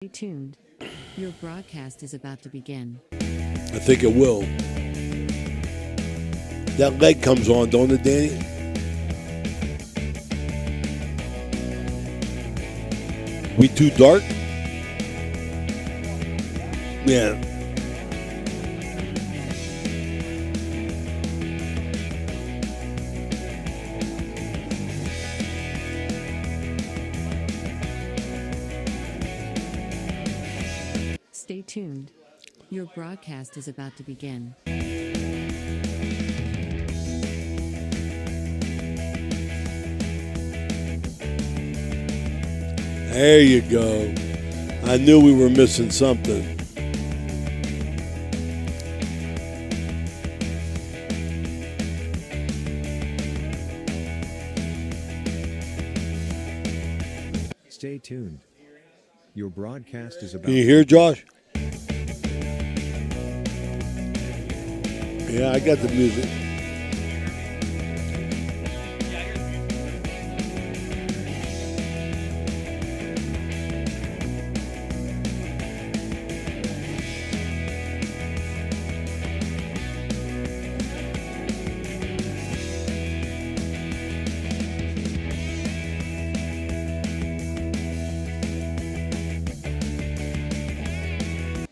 Stay tuned. Your broadcast is about to begin. I think it will. That leg comes on, don't it, Danny? We too dark? Yeah. Stay tuned. Your broadcast is about to begin. There you go. I knew we were missing something. Stay tuned. Your broadcast is about. Can you hear, Josh? Yeah, I got the music.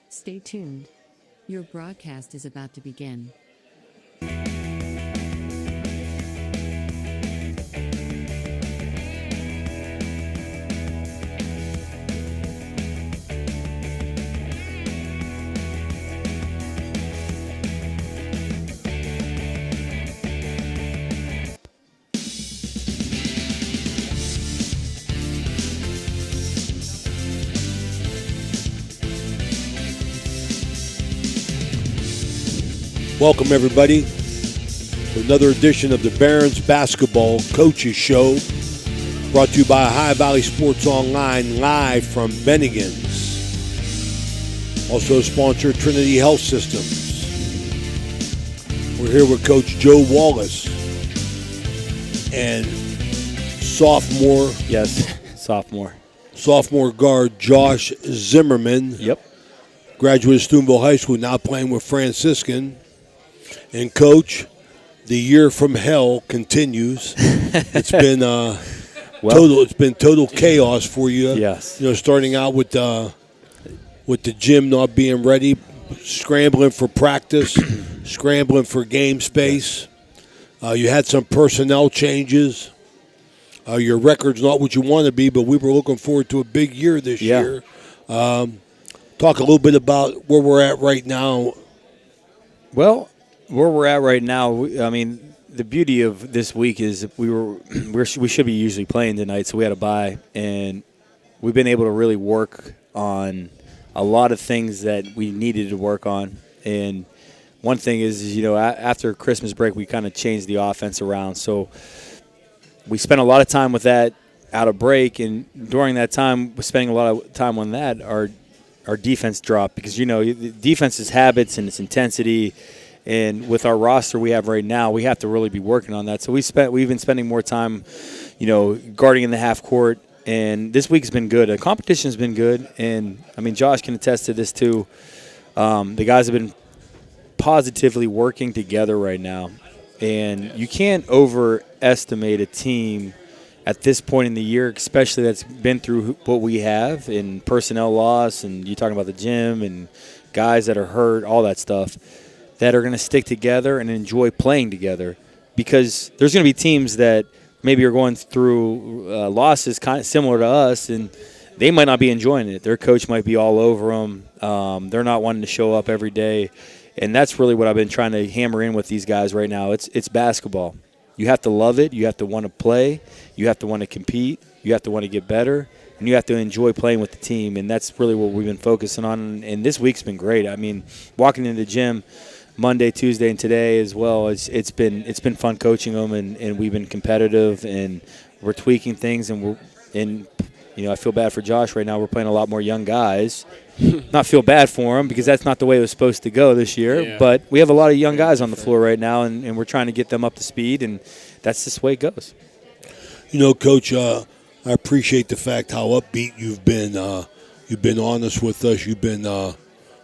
Stay tuned. Your broadcast is about to begin. Welcome, everybody, to another edition of the Barons Basketball Coaches Show, brought to you by High Valley Sports Online, live from Bennigan's. Also sponsor Trinity Health Systems. We're here with Coach Joe Wallace and sophomore guard Josh Zimmerman. Yep. Graduate of Steubenville High School, now playing with Franciscan. And Coach, the year from hell continues. It's been total chaos for you. Yes. You know, starting out with the gym not being ready, scrambling for practice, scrambling for game space. You had some personnel changes. Your record's not what you want to be, but we were looking forward to a big year this year. Talk a little bit about where we're at right now. Well, where we're at right now, I mean, the beauty of this week is we should be usually playing tonight, so we had a bye, and we've been able to really work on a lot of things that we needed to work on. And one thing is, you know, after Christmas break, we kind of changed the offense around. So we spent a lot of time with that out of break, and during that time, spending a lot of time on that, our defense dropped because, you know, the defense's habits and its intensity. And with our roster we have right now, we have to really be working on that. So we've been spending more time, you know, guarding in the half court. And this week's been good. The competition's been good. And, I mean, Josh can attest to this too. The guys have been positively working together right now. And you can't overestimate a team at this point in the year, especially that's been through what we have in personnel loss. And you're talking about the gym and guys that are hurt, all that stuff, that are going to stick together and enjoy playing together, because there's going to be teams that maybe are going through losses kind of similar to us, and they might not be enjoying it. Their coach might be all over them. They're not wanting to show up every day, and that's really what I've been trying to hammer in with these guys right now. It's basketball. You have to love it. You have to want to play. You have to want to compete. You have to want to get better, and you have to enjoy playing with the team, and that's really what we've been focusing on, and this week's been great. I mean, walking into the gym Monday, Tuesday, and today as well. It's been fun coaching them, and we've been competitive, and we're tweaking things, and you know, I feel bad for Josh right now. We're playing a lot more young guys. Not feel bad for him, because that's not the way it was supposed to go this year. Yeah. But we have a lot of young guys on the floor right now, and we're trying to get them up to speed, and that's just the way it goes. You know, Coach, I appreciate the fact how upbeat you've been You've been honest with us. You've been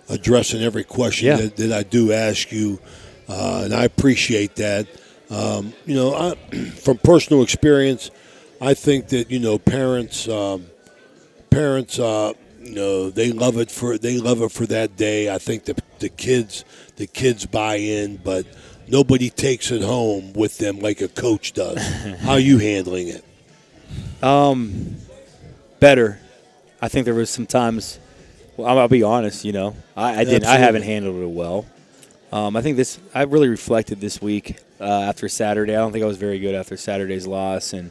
addressing every question Yeah. that I do ask you, and I appreciate that. From personal experience, I think that parents, they love it for that day. I think the kids buy in, but nobody takes it home with them like a coach does. How are you handling it? Better. I think there was some times. Well, I'll be honest. I didn't. I Absolutely. haven't handled it well. I think I really reflected this week after Saturday. I don't think I was very good after Saturday's loss, and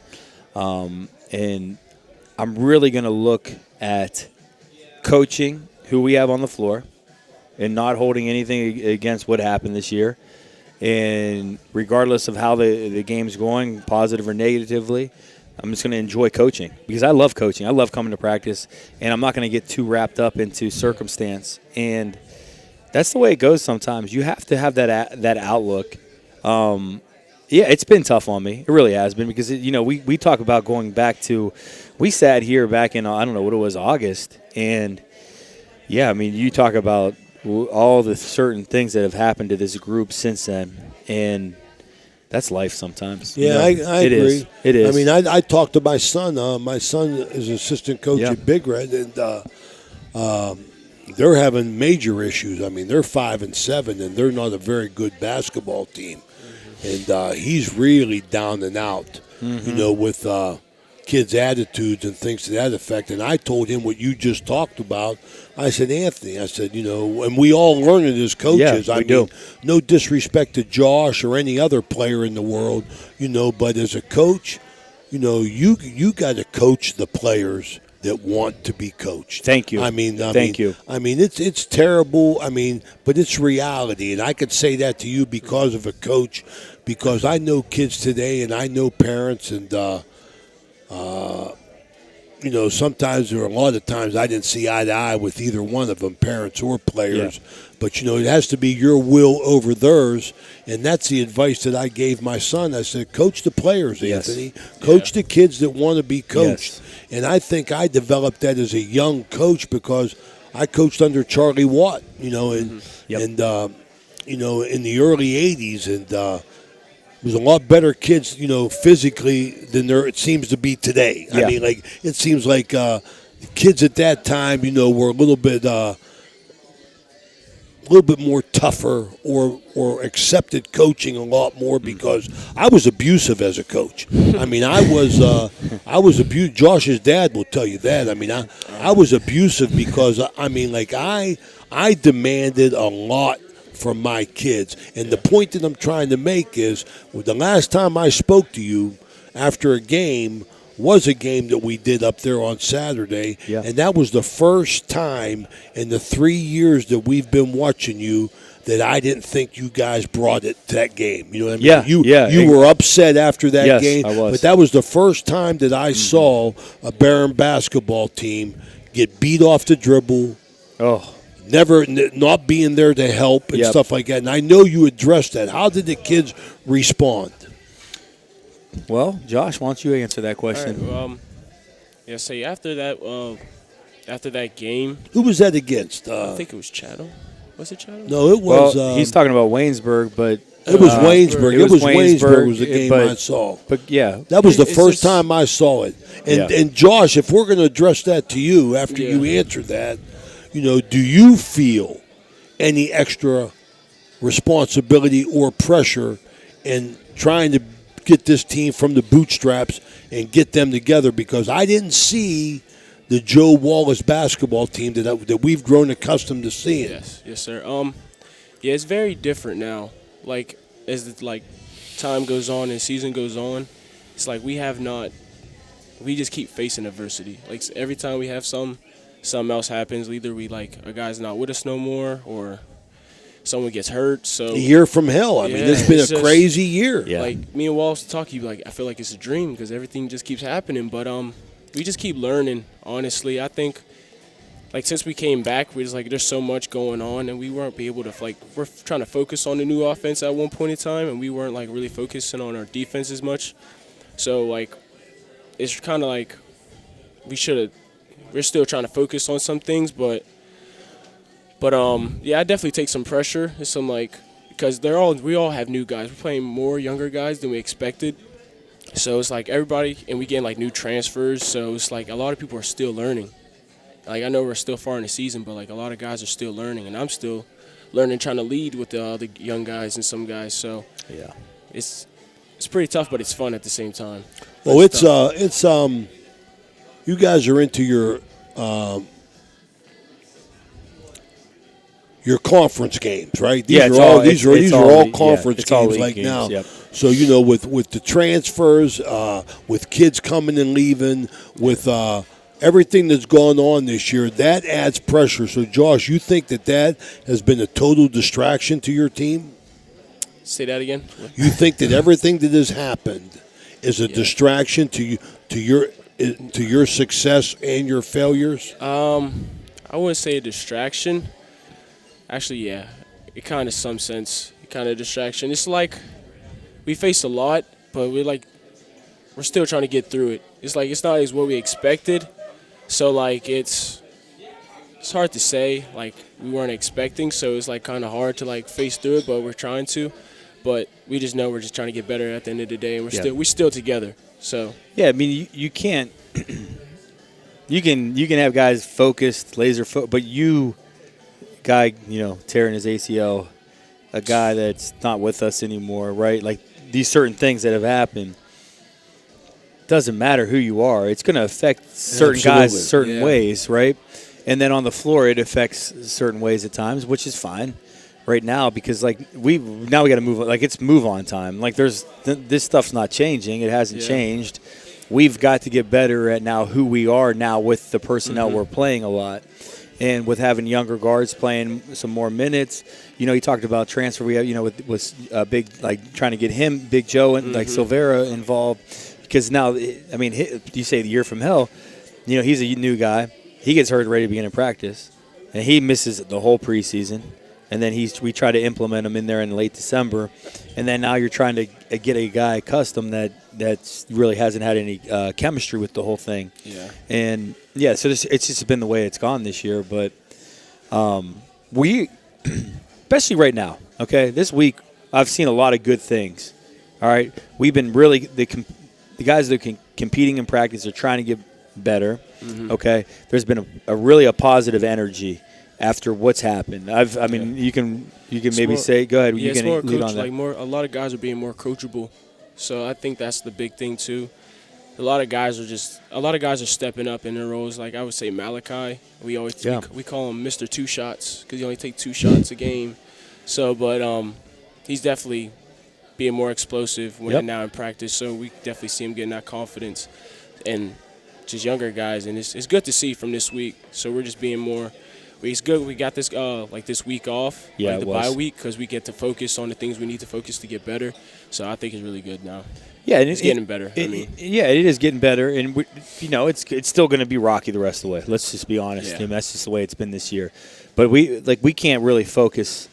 I'm really going to look at coaching who we have on the floor and not holding anything against what happened this year. And regardless of how the game's going, positive or negatively, I'm just going to enjoy coaching because I love coaching. I love coming to practice, and I'm not going to get too wrapped up into circumstance. And that's the way it goes sometimes. You have to have that outlook. Yeah, it's been tough on me. It really has been because, we talk about going back to – we sat here back in, I don't know what it was, August. And, yeah, I mean, you talk about all the certain things that have happened to this group since then. And – that's life sometimes. Yeah, I agree. It is. I mean, I talked to my son. My son is assistant coach Yeah. at Big Red, and they're having major issues. I mean, they're 5-7, and they're not a very good basketball team. And he's really down and out, with kids' attitudes and things to that effect. And I told him what you just talked about. I said, Anthony, and we all learn it as coaches. Yeah, we do. No disrespect to Josh or any other player in the world, but as a coach, you got to coach the players that want to be coached. Thank you. Thank you. I mean, it's terrible. I mean, but it's reality, and I could say that to you because of a coach, because I know kids today, and I know parents, and sometimes or a lot of times I didn't see eye to eye with either one of them, parents or players. Yeah. But, it has to be your will over theirs, and that's the advice that I gave my son. I said, coach the players, Yes. Anthony. Coach the kids that want to be coached. Yes. And I think I developed that as a young coach because I coached under Charlie Watt, and Yep. in the early 80s, and was a lot better kids, physically than it seems to be today. Yeah. I mean, it seems like the kids at that time, were a little bit more tougher or accepted coaching a lot more because I was abusive as a coach. I mean, I was abusive. Josh's dad will tell you that. I mean, I was abusive because I demanded a lot from my kids. And the point that I'm trying to make is the last time I spoke to you after a game was a game that we did up there on Saturday. Yeah. And that was the first time in the 3 years that we've been watching you that I didn't think you guys brought it to that game. You know what I mean? Yeah, You were upset after that Yes, game. I was. But that was the first time that I saw a Barron basketball team get beat off the dribble, Oh, not being there to help and Yep. stuff like that. And I know you addressed that. How did the kids respond? well, Josh, why don't you answer that All question? right, say after that game, Who was that against? I think it was Chatham. Was it Chatham? No, it was. Well, he's talking about Waynesburg, but It was Waynesburg. It was Waynesburg was the game but- I saw. But yeah, That was the It's first just- time I saw it. And Yeah. and Josh, if we're going to address that to you after you Yeah. answer that, do you feel any extra responsibility or pressure in trying to get this team from the bootstraps and get them together? Because I didn't see the Joe Wallace basketball team that we've grown accustomed to seeing. Yes, sir. It's very different now. Like as time goes on and season goes on, it's like we just keep facing adversity. Like every time we have something else happens, either a guy's not with us no more or someone gets hurt. So A year from hell. I mean, Yeah, it's been it's a just- crazy year. Yeah. like me and Wallace talk, I feel like it's a dream because everything just keeps happening. But we just keep learning. Honestly, I think since we came back, we're just there's so much going on, and we weren't able to we're trying to focus on the new offense at one point in time, and we weren't really focusing on our defense as much. So it's kind of we should have we're still trying to focus on some things, but yeah, I definitely take some pressure. It's some like because we all have new guys. We're playing more younger guys than we expected. So it's like everybody, and we getting like new transfers. So it's like a lot of people are still learning. Like I know we're still far in the season, but like a lot of guys are still learning, and I'm still learning, trying to lead with the other young guys and some guys. So Yeah. it's pretty tough, but it's fun at the same time. Well, It's tough. it's you guys are into your conference games, right? These Yeah, are it's all all- these it's- are these it's are all all league- conference yeah, it's all games league like games, now. yep. So with the transfers, with kids coming and leaving, with everything that's gone on this year, that adds pressure. So, Josh, you think that has been a total distraction to your team? Say that again. You think that everything that has happened is a distraction to your success and your failures? I wouldn't say a distraction. Actually, yeah, it kind of some sense, kind of distraction. It's like we face a lot, but we're still trying to get through it. It's like it's not as what we expected, so like it's hard to say. Like we weren't expecting, so it's like kind of hard to like face through it, but we're trying to. But we just know we're just trying to get better at the end of the day, and we're still together. So Yeah, I mean, you can't. You can have guys focused, laser focused, but guy, tearing his ACL, a guy that's not with us anymore, right? Like these certain things that have happened. Doesn't matter who you are, it's going to affect certain Absolutely. guys certain Yeah. ways, right? And then on the floor, it affects certain ways at times, which is fine. Right now, because like we got to move on. Like it's move on time. Like this stuff's not changing. It hasn't Yeah. changed. We've got to get better at now who we are now with the personnel we're playing a lot, and with having younger guards playing some more minutes. You talked about transfer. We have with big like trying to get him, Big Joe, and like Silvera involved because now I mean you say the year from hell. He's a new guy. He gets hurt ready to begin in practice, and he misses the whole preseason. And then we try to implement him in there in late December, and then now you're trying to get a guy accustomed that really hasn't had any chemistry with the whole thing. Yeah. And yeah, so it's just been the way it's gone this year. But we, especially right now, okay, this week I've seen a lot of good things. All right, we've been really the guys that are competing in practice are trying to get better. Okay, there's been a really positive energy after what's happened. I mean, you can maybe more- say, go ahead. Yeah, You it's can more lead coach. on that. Like a lot of guys are being more coachable, so I think that's the big thing too. A lot of guys are stepping up in their roles. Like I would say Malachi, we call him Mr. Two Shots because he only takes 2 shots a game. So, but he's definitely being more explosive now in practice. So we definitely see him getting that confidence, and just younger guys, and it's good to see from this week. So we're just being more. It's good we got this this week off, Yeah, the it was. bye week, because we get to focus on the things we need to focus to get better. So I think it's really good now. Yeah, and It's getting better. it is getting better, and it's still going to be rocky the rest of the way. Let's just be honest. Yeah. I mean, that's just the way it's been this year. But we can't really focus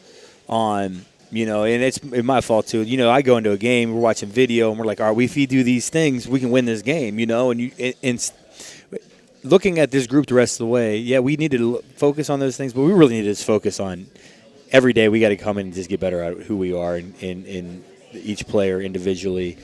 on and it's my fault too. I go into a game, we're watching video, and we're like, all right, if we do these things, we can win this game. And looking at this group the rest of the way, yeah, we need to focus on those things, but we really need to just focus on every day. We got to come in and just get better at who we are in each player individually,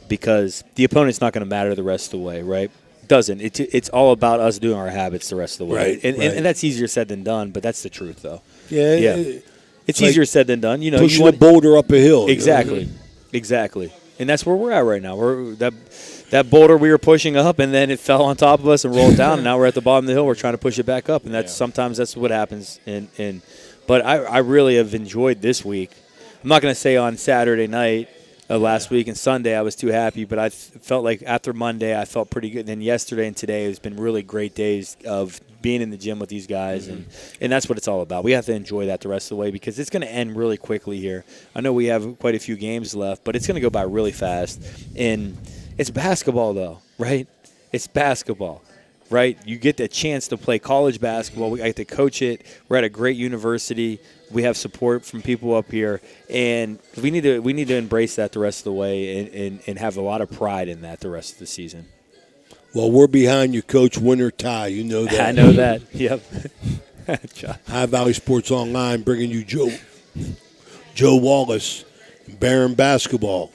because the opponent's not going to matter the rest of the way, right? Doesn't. It's all about us doing our habits the rest of the way. Right, And right. that's easier said than done, but that's the truth, though. Yeah. Yeah. It's like easier said than done. Pushing a boulder up a hill. Exactly. Exactly. And that's where we're at right now. That boulder we were pushing up, and then it fell on top of us and rolled down, and now we're at the bottom of the hill. We're trying to push it back up, and sometimes that's what happens. But I really have enjoyed this week. I'm not going to say on Saturday night last week and Sunday I was too happy, but I felt like after Monday I felt pretty good. And then yesterday and today it's been really great days of being in the gym with these guys, and that's what it's all about. We have to enjoy that the rest of the way because it's going to end really quickly here. I know we have quite a few games left, but it's going to go by really fast. And it's basketball, though, right? It's basketball, right? You get the chance to play college basketball. I get to coach it. We're at a great university. We have support from people up here, and we need to embrace that the rest of the way and have a lot of pride in that the rest of the season. Well, we're behind you, Coach. Win or tie. You know that. I know that. Yep. John. High Valley Sports Online bringing you Joe Wallace, Barron basketball.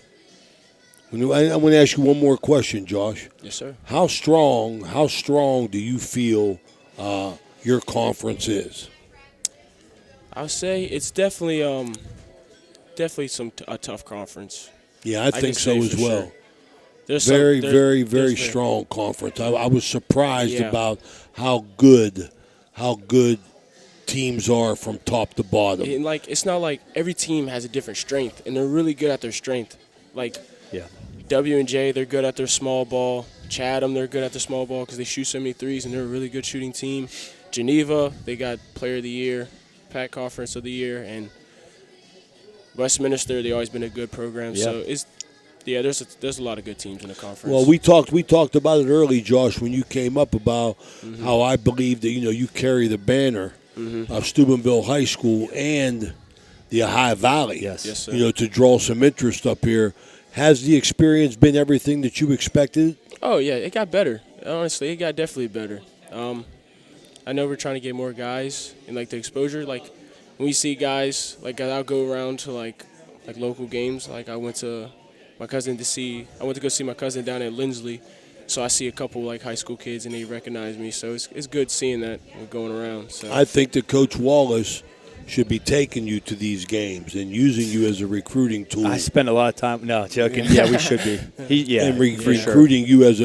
I want to ask you one more question, Josh. Yes, sir. How strong do you feel your conference is? I would say it's definitely a tough conference. Yeah, I think can so say as for well. sure. There's Very strong conference. I was surprised about how good teams are from top to bottom. And it's not like every team has a different strength, and they're really good at their strength. Like Yeah. W&J, they're good at their small ball. Chatham, they're good at their small ball because they shoot so many threes, and they're a really good shooting team. Geneva, they got Player of the Year, Pac Conference of the Year, and Westminster, they've always been a good program. Yeah. So there's a lot of good teams in the conference. Well, we talked about it early, Josh, when you came up about how I believe that you carry the banner of Steubenville High School and the High Valley. Yes. Yes, sir. To draw some interest up here. Has the experience been everything that you expected? Oh, yeah, it got better. Honestly, it got definitely better. I know we're trying to get more guys and, the exposure. When we see guys, I'll go around to, local games. I went to go see my cousin down at Lindsley. So I see a couple, high school kids, and they recognize me. So it's good seeing that going around. So I think that Coach Wallace should be taking you to these games and using you as a recruiting tool. I spend a lot of time. No, joking. Yeah, we should be. And for sure. recruiting you as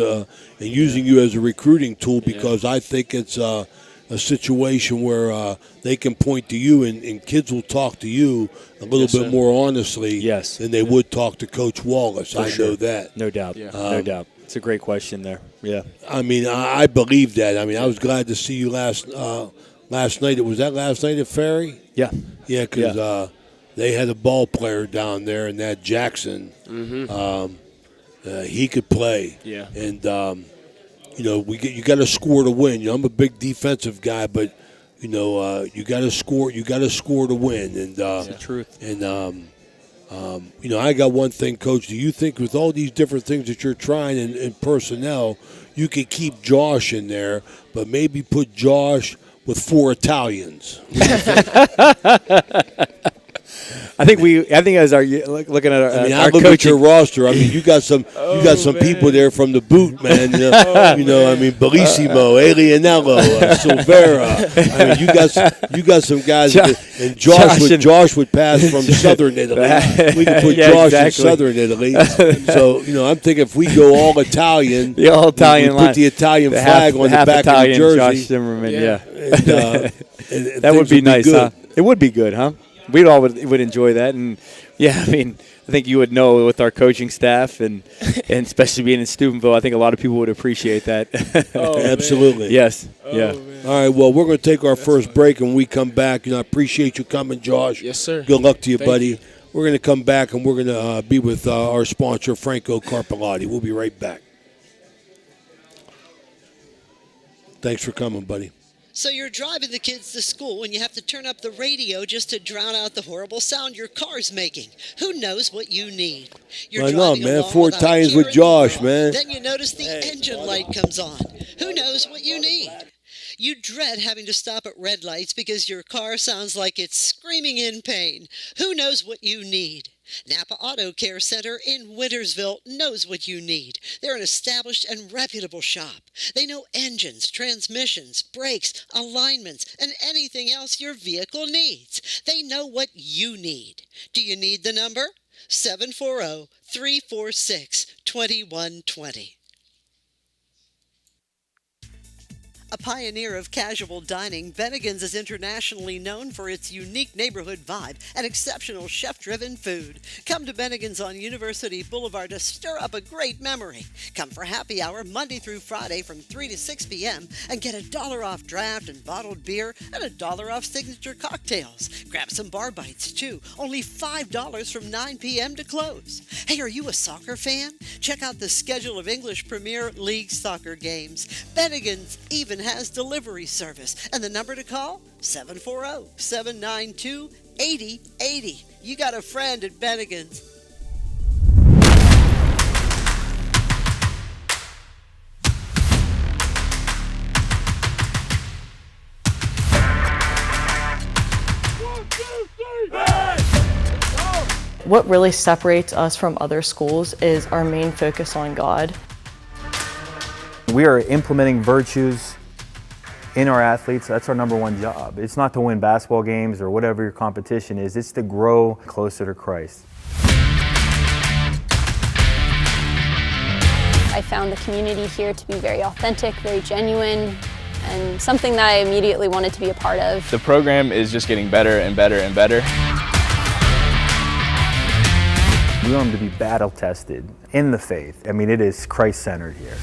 using you as a recruiting tool because I think it's a situation where they can point to you and kids will talk to you a little bit more honestly than they would talk to Coach Wallace. I know that. No doubt. Yeah. No doubt. It's a great question there. Yeah. I mean, I believe that. I mean, I was glad to see you last night. Was that last night at Ferry? Yeah. Yeah, because they had a ball player down there, and that Jackson, he could play. Yeah. And you got to score to win. I'm a big defensive guy, but you got to score. You got to score to win. And the truth. And I got one thing, Coach. Do you think with all these different things that you're trying in personnel, you could keep Josh in there, but maybe put Josh with 4 Italians? I think as our looking at our, I mean, our I look coaching, at your roster. I mean, you got some people there from the boot, man. I mean, Bellissimo, Alianello, Silvera. I mean, you got some guys, and Josh would pass from Southern Italy. We could put Josh in Southern Italy. So I'm thinking if we go all Italian, the all Italian we line, put the Italian the flag on the half back Italian of the jersey. Josh Zimmerman, yeah. And That would be nice, good. huh? It would be good, huh? We all would enjoy that, and yeah, I mean, I think you would know with our coaching staff and especially being in Steubenville, I think a lot of people would appreciate that. Absolutely. Yes. Yeah. Man. All right, well, we're going to take our first break, and when we come back, I appreciate you coming, Josh. Yes, sir. Good luck to you, Thank buddy. you. We're going to come back, and we're going to be with our sponsor, Franco Carpelati. We'll be right back. Thanks for coming, buddy. So you're driving the kids to school and you have to turn up the radio just to drown out the horrible sound your car's making. Who knows what you need? You're I know, driving man. along 4 without a Italians care with in the Josh, world. man. Then you notice the engine light comes on. Who knows what you need? You dread having to stop at red lights because your car sounds like it's screaming in pain. Who knows what you need? Napa Auto Care Center in Wintersville knows what you need. They're an established and reputable shop. They know engines, transmissions, brakes, alignments, and anything else your vehicle needs. They know what you need. Do you need the number? 740-346-2120. A pioneer of casual dining, Bennigan's is internationally known for its unique neighborhood vibe and exceptional chef-driven food. Come to Bennigan's on University Boulevard to stir up a great memory. Come for happy hour Monday through Friday from 3 to 6 p.m. and get $1 off draft and bottled beer and $1 off signature cocktails. Grab some bar bites too, only $5 from 9 p.m. to close. Hey, are you a soccer fan? Check out the schedule of English Premier League soccer games. Bennigan's even has delivery service, and the number to call, 740-792-8080. You got a friend at What really separates us from other schools is our main focus on God. We are implementing virtues in our athletes. That's our number one job. It's not to win basketball games or whatever your competition is. It's to grow closer to Christ. I found the community here to be very authentic, very genuine, and something that I immediately wanted to be a part of. The program is just getting better and better and better. We want them to be battle tested in the faith. I mean, it is Christ-centered here.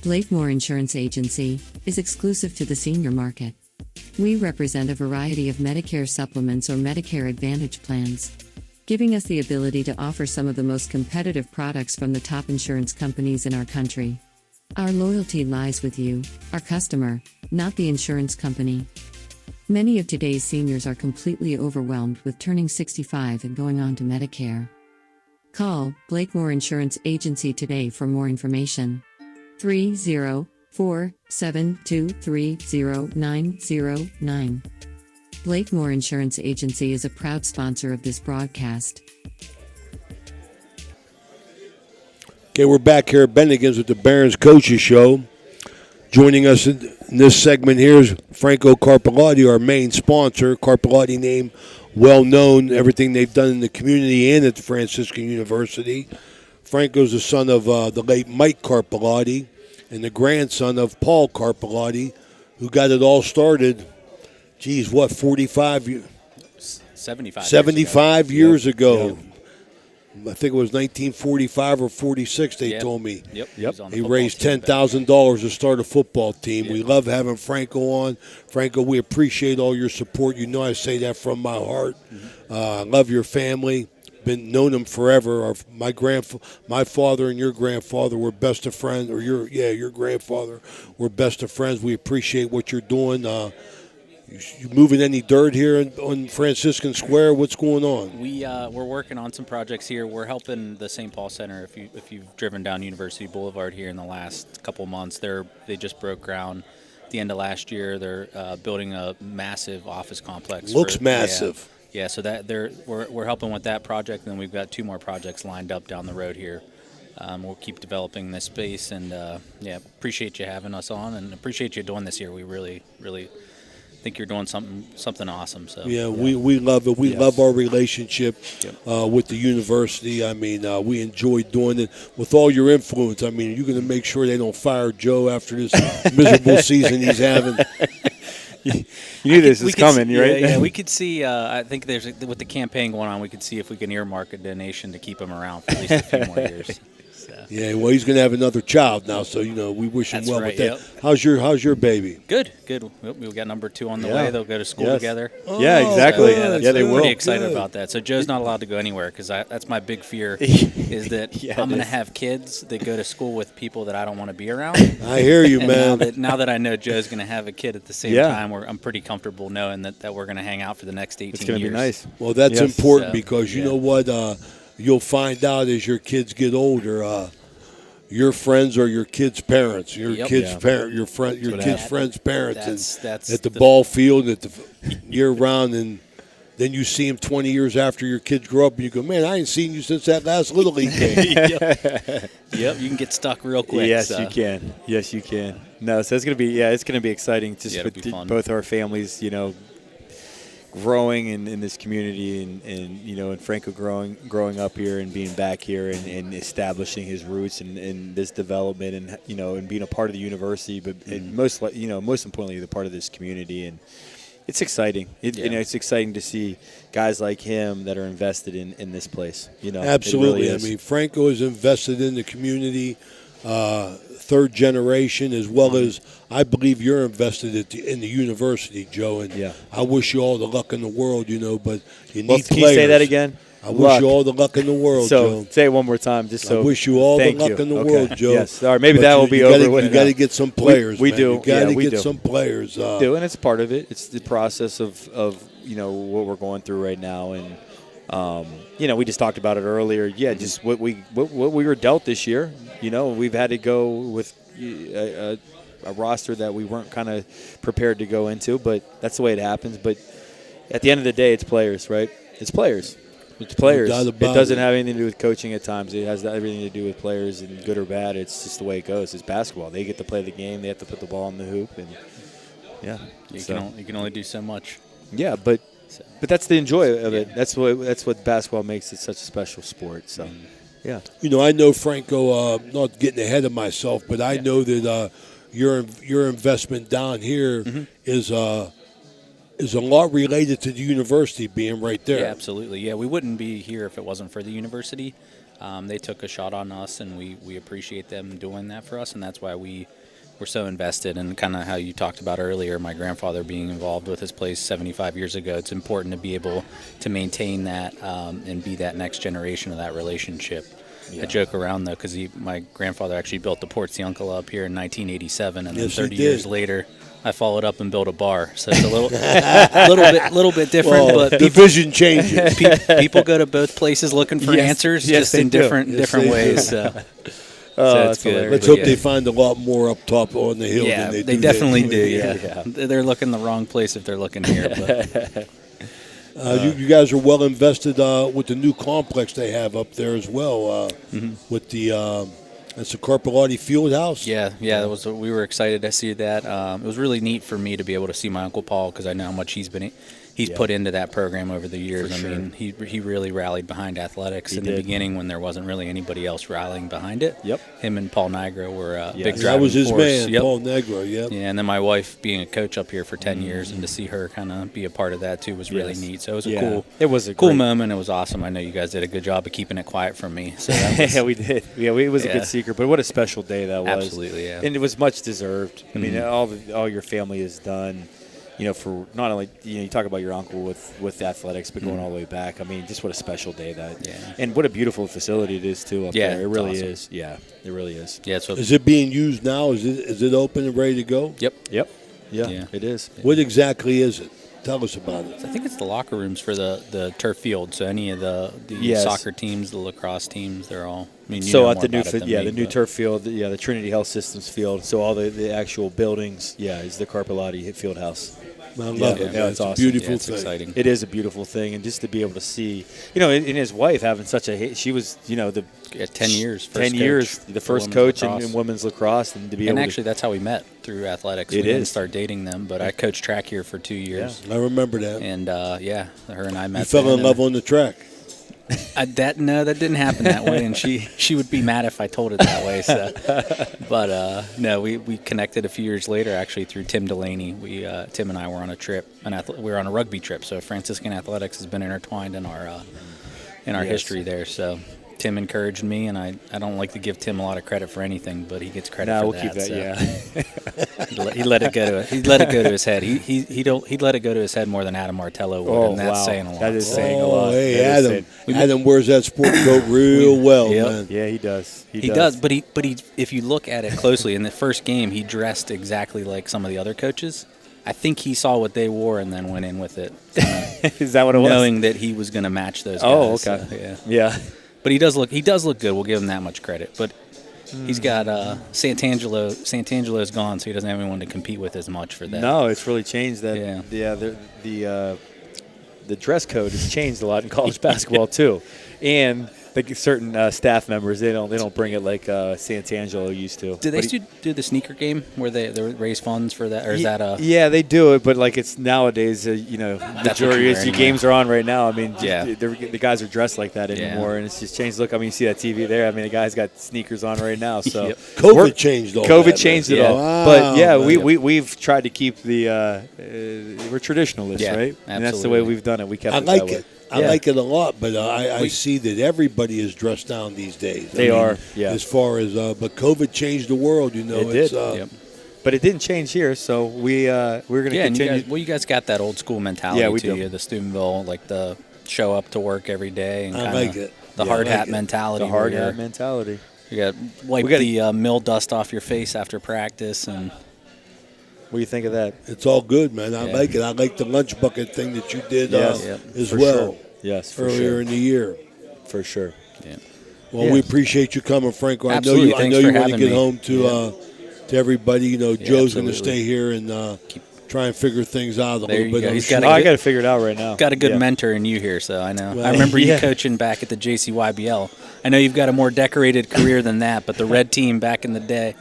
Blakemore Insurance Agency is exclusive to the senior market. We represent a variety of Medicare supplements or Medicare Advantage plans, giving us the ability to offer some of the most competitive products from the top insurance companies in our country. Our loyalty lies with you, our customer, not the insurance company. Many of today's seniors are completely overwhelmed with turning 65 and going on to Medicare. Call Blakemore Insurance Agency today for more information. 304-723-0909. Blakemore Insurance Agency is a proud sponsor of this broadcast. Okay, we're back here at Bennigan's with the Barons Coaches Show. Joining us in this segment here is Franco Carpellotti, our main sponsor. Carpellotti name well known, everything they've done in the community and at Franciscan University. Franco's the son of the late Mike Carpellotti and the grandson of Paul Carpellotti, who got it all started, 75 years ago. Yep. I think it was 1945 or 46, they told me. Yep. He raised $10,000 to start a football team. Yep. We love having Franco on. Franco, we appreciate all your support. You know I say that from my heart. I love your family. Known him forever. My father and your grandfather were best of friends, or your grandfather were best of friends. We appreciate what you're doing. You moving any dirt here on Franciscan Square? What's going on? We're working on some projects here. We're helping the St. Paul Center. If you've driven down University Boulevard here in the last couple months, they just broke ground at the end of last year. They're building a massive office complex. Looks massive. Yeah, so we're helping with that project, and then we've got 2 more projects lined up down the road here. We'll keep developing this space, and appreciate you having us on, and appreciate you doing this here. We really, really think you're doing something awesome. So we love it. We love our relationship with the university. I mean, we enjoy doing it with all your influence. I mean, you're going to make sure they don't fire Joe after this miserable season he's having. You knew this was coming, right? Yeah, we could see. I think with the campaign going on, we could see if we can earmark a donation to keep him around for at least a few more years. So. Yeah, well, he's going to have another child now, so we wish him well with that. Yep. How's your baby? Good. We got number 2 on the way. They'll go to school together. Oh, yeah, exactly. So, they will. Pretty excited about that. So Joe's not allowed to go anywhere because that's my big fear is that I'm going to have kids that go to school with people that I don't want to be around. I hear you, man. Now that I know Joe's going to have a kid at the same time, I'm pretty comfortable knowing that we're going to hang out for the next 18 years. It's going to be nice. Well, that's important because you know what? You'll find out as your kids get older. Your friends are your kids' parents. Your kids' parent, your kids' friends' parents, that's at the ball field, at the year round, and then you see them 20 years after your kids grow up, and you go, "Man, I ain't seen you since that last Little League game." Yep, you can get stuck real quick. Yes, you can. Yes, you can. No, so it's gonna be exciting just with fun. both our families, growing in this community, and you know, and Franco growing up here and being back here and establishing his roots and this development, and you know, and being a part of the university, but and most importantly, the part of this community. And it's exciting. You know, it's exciting to see guys like him that are invested in this place. You know, absolutely. It really is. I mean, Franco is invested in the community, third generation, as well as I believe you're invested in the university, Joe. And I wish you all the luck in the world. You know, but you need players. Can you say that again? I wish you all the luck in the world, so, Joe. Say it one more time, just so. I wish you all the luck in the world, Joe. Yes, all right, maybe but that will be over. You got to get some players. We man. do. You got to get do. some players. We do, and it's part of it. It's the process of you know what we're going through right now, and you know, we just talked about it earlier. Yeah, just what we were dealt this year. You know, we've had to go with a roster that we weren't kind of prepared to go into, but that's the way it happens. But at the end of the day, it's players, right? It's players. It's players. It doesn't have anything to do with coaching at times. It has everything to do with players, and good or bad, it's just the way it goes. It's basketball. They get to play the game. They have to put the ball in the hoop, and you can only do so much. Yeah, but that's the joy of it. That's what basketball makes it such a special sport. So, yeah. You know, I know Franco. Not getting ahead of myself, but I know that your investment down here is a lot related to the university being right there. Yeah, absolutely. Yeah, we wouldn't be here if it wasn't for the university. They took a shot on us, and we appreciate them doing that for us, and that's why we're so invested. And kind of how you talked about earlier, my grandfather being involved with his place 75 years ago, it's important to be able to maintain that and be that next generation of that relationship. I joke around, though, because my grandfather actually built the Portsy Uncle up here in 1987, and then 30 years later, I followed up and built a bar. So it's a little bit different. Well, but the vision changes. People go to both places looking for answers, just in different ways. So it's good. Let's hope they find a lot more up top on the hill than they do. They definitely do. Yeah, they're looking the wrong place if they're looking here. But. You guys are well invested with the new complex they have up there as well. With the it's the Carpellotti Fieldhouse. Yeah, we were excited to see that. It was really neat for me to be able to see my Uncle Paul, because I know how much he's put into that program over the years. I mean, he really rallied behind athletics in the beginning when there wasn't really anybody else rallying behind it. Him and Paul Nigro were big driving force. That was his man, Paul Nigro. Yeah, and then my wife being a coach up here for 10 years, and to see her kind of be a part of that too was really neat. So it was a cool moment. It was awesome. I know you guys did a good job of keeping it quiet from me. So that was, we did. Yeah, it was a good secret. But what a special day that was. Absolutely, yeah. And it was much deserved. I mean, all your family has done. You know, for not only, you talk about your uncle with athletics, but going all the way back. I mean, just what a special day and what a beautiful facility it is too up there. It really is. Yeah, it really is. Yeah. So is it being used now? Is it open and ready to go? Yep. Yeah, it is. What exactly is it? Tell us about it. I think it's the locker rooms for the turf field. So any of the soccer teams, the lacrosse teams, they're all. I mean, so at the new turf field, the Trinity Health Systems field. So all the actual buildings, is the Carpellotti Fieldhouse. I love it. Yeah, it's awesome. Beautiful thing. Exciting. It is a beautiful thing, and just to be able to see, and his wife having such she was, the 10 years, the first coach in women's lacrosse, and to be able. And actually, that's how we met, through athletics. We didn't start dating them, but I coached track here for 2 years. Yeah. I remember that. And her and I met. You fell in love on the track. That didn't happen that way, and she would be mad if I told it that way. So, but no, we connected a few years later, actually through Tim Delaney. Tim and I were on a trip, we were on a rugby trip. So Franciscan athletics has been intertwined in our history there. So Tim encouraged me, and I don't like to give Tim a lot of credit for anything, but he gets credit for we'll keep that. He let it go to his head. He'd let it go to his head more than Adam Martello would, and that's saying a lot. That is saying a lot. Hey, Adam wears that sport coat real well, man. Yeah, he does. He does. But if you look at it closely, in the first game, he dressed exactly like some of the other coaches. I think he saw what they wore and then went in with it. Is that what it was? Knowing that he was going to match those guys. Oh, okay. So, yeah. But he does look good. We'll give him that much credit. But he's got Santangelo. Santangelo's gone, so he doesn't have anyone to compete with as much for that. No, it's really changed that. The dress code has changed a lot in college basketball too, and like certain staff members, they don't bring it like Santangelo used to. Do they still do the sneaker game where they raise funds for that, or is that a? Yeah, they do it, but like it's nowadays, majority what is you're your games are on right now. I mean, Yeah. the guys are dressed like that anymore, and it's just changed. Look, I mean, you see that TV there. I mean, the guy's got sneakers on right now. So Yep. COVID changed all COVID that, changed man. it all. Wow, But yeah, man. we've tried to keep the we're traditionalists, Yeah, right? And that's the way absolutely. we've done it. We kept I it like that way. it. I Yeah. like it a lot, but I see that everybody is dressed down these days. They are, yeah. As far as, but COVID changed the world, you know. It It's, did. Yep. But it didn't change here, so we're going to Yeah, and continue. you guys got that old school mentality Yeah, we to do. you, the Steubenville, like the show up to work every day, and I kinda like it. the Yeah, hard I like hat it. mentality. The hard where hat mentality. You got wipe We gotta- the mill dust off your face after practice, and What do you think of that? It's all good, man. I Yeah. like it. I like the lunch bucket thing that you did Yes, as for well sure. Yes, for earlier sure. in the year. For sure. yeah. Well, Yeah. we appreciate you coming, Franco. Absolutely. I Thanks know you for want to having get me. home to everybody. You know, Joe's going to absolutely. stay here and try and figure things out a There little you bit. go. I'm He's sure. got Oh, I got to figure it out right now. Got a good Yeah. mentor in you here, so I know. Well, I remember you yeah. coaching back at the JCYBL. I know you've got a more decorated career than that, but the red team back in the day,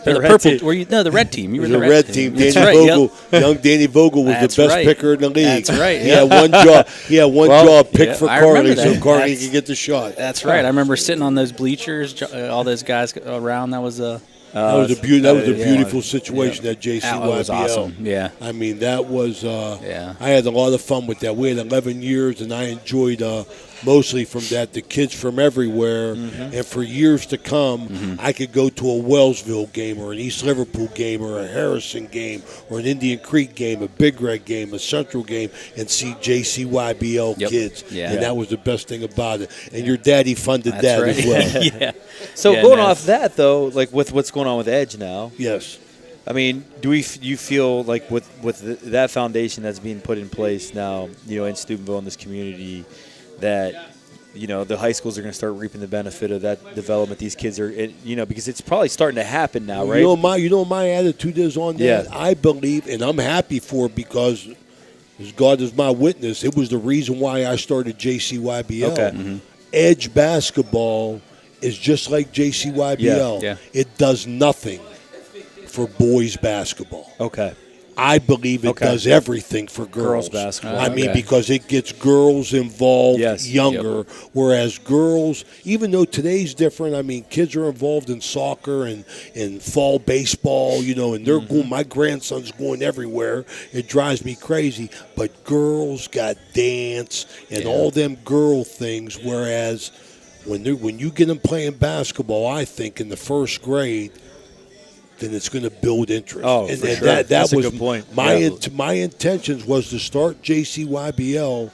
or the red purple. team. Were you? No, the red team. You were The the red team. Danny That's right, Vogel, young Danny Vogel was That's the best right. picker in the league. That's right, He yeah. had one jaw. He had one Well, jaw pick yeah, for I remember Carly, so that. Carly That's- could get the shot. That's right. I remember sitting on those bleachers, all those guys around. That was a. That was a yeah. beautiful situation at JCYBL. That was awesome. Yeah. I mean, that was. Yeah. I had a lot of fun with that. We had 11 years, and I enjoyed mostly from that the kids from everywhere. Mm-hmm. And for years to come, I could go to a Wellsville game or an East Liverpool game or a Harrison game or an Indian Creek game, a Big Red game, a Central game, and see JCYBL Yep. kids. Yeah. And that was the best thing about it. And your daddy funded That's that right. as well. yeah. So Yeah, going no. off that though, like with what's going on with Edge now, Yes. I mean, you feel like with that foundation that's being put in place now, in Steubenville in this community, that the high schools are going to start reaping the benefit of that development. These kids are, because it's probably starting to happen now, right? You know my attitude is on that. Yeah. I believe, and I'm happy for it because, as God is my witness, it was the reason why I started JCYBL. Okay. Edge basketball is just like JCYBL. Yeah. It does nothing for boys basketball. Okay. I believe it Okay. does everything for girls. Girls basketball. I mean, Okay. because it gets girls involved Yes. younger, whereas girls, even though today's different, I mean, kids are involved in soccer and fall baseball, and they're going, my grandson's going everywhere. It drives me crazy. But girls got dance and all them girl things, whereas when you get them playing basketball, I think in the first grade, then it's going to build interest. Oh, and for and sure. that That's a was good point. My Yeah. my intentions was to start JCYBL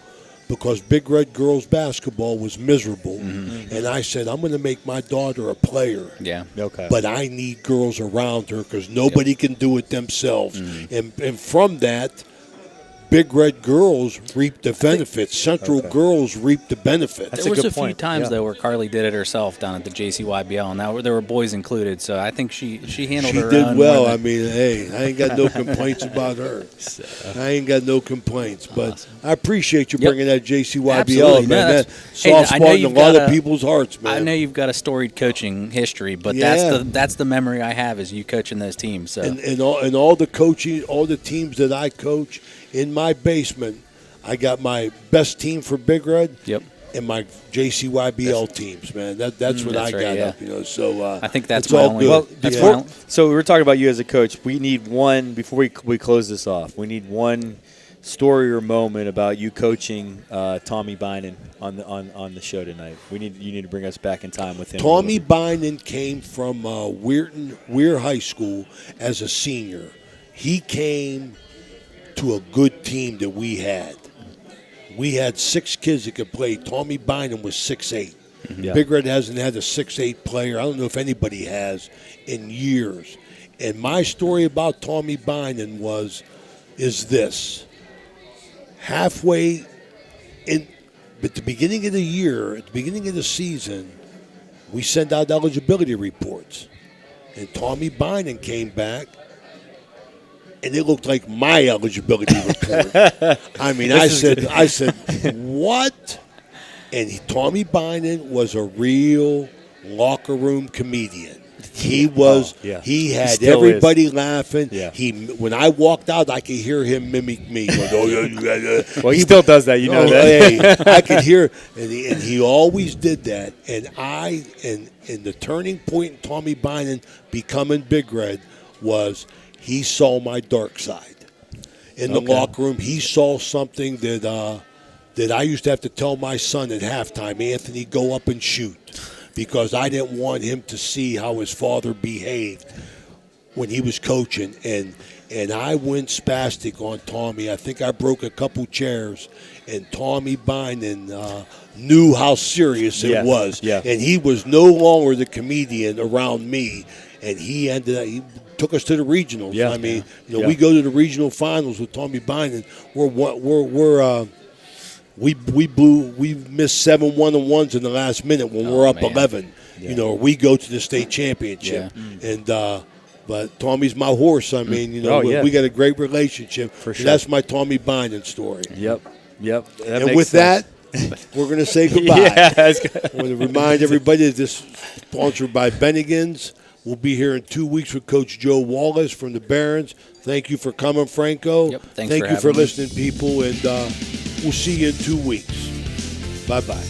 because Big Red girls basketball was miserable, and I said I'm going to make my daughter a player. Yeah. Okay. But I need girls around her because nobody can do it themselves. And from that, Big Red girls reap the benefits. Central girls reap the benefits. That's There a was good a few point. times Yeah. though where Carly did it herself down at the JCYBL, and there were boys included. So I think she handled She her did own well. more I than- mean, hey, I ain't got no complaints about her. I ain't got no complaints. But I appreciate you Yep. bringing that JCYBL, Absolutely. man. No, That that's- hey, soft I know spot in a you've lot got of a- people's hearts, man. I know you've got a storied coaching history, but Yeah. that's the memory I have is you coaching those teams. So And all the coaching, all the teams that I coach in my basement, I got my best team for Big Red. Yep. And my JCYBL teams, man. That's what That's I right, got yeah. up, So I think that's it's my all only- good. Well, That's before, fine. so we were talking about you as a coach. We need one before we close this off. We need one story or moment about you coaching Tommy Bynum on the show tonight. You need to bring us back in time with him. Tommy Bynum came from Weir High School as a senior. He came to a good team that we had. We had 6 kids that could play. Tommy Bynum was 6'8". Yeah. Big Red hasn't had a 6'8" player. I don't know if anybody has in years. And my story about Tommy Bynum is this. Halfway in, at the beginning of the year, at the beginning of the season, we sent out eligibility reports. And Tommy Bynum came back, and it looked like my eligibility report. I mean, I said, what? Tommy Bynum was a real locker room comedian. He was. yeah. He had still everybody laughing. Yeah. When I walked out, I could hear him mimic me. Going, "Oh, yeah." Well, he still does that. You know that. Hey, I could hear, and he always did that. And the turning point in Tommy Bynum becoming Big Red was he saw my dark side in the locker room. He saw something that I used to have to tell my son at halftime, Anthony, go up and shoot, because I didn't want him to see how his father behaved when he was coaching. And I went spastic on Tommy. I think I broke a couple chairs, and Tommy Bynum knew how serious it was. Yeah. And he was no longer the comedian around me, and he took us to the regionals. Yeah. I mean, we go to the regional finals with Tommy Bynum. We missed 7 1-on-1s in the last minute when we're up 11. Yeah. We go to the state championship, and but Tommy's my horse. I mean, we got a great relationship. For sure. And that's my Tommy Bynum story. Yep. And with that, we're going to say goodbye. Yeah, I want to remind everybody that this is sponsored by Bennigan's. We'll be here in 2 weeks with Coach Joe Wallace from the Barons. Thank you for coming, Franco. Yep, thanks Thank for you for having me. listening, people, and we'll see you in 2 weeks. Bye-bye.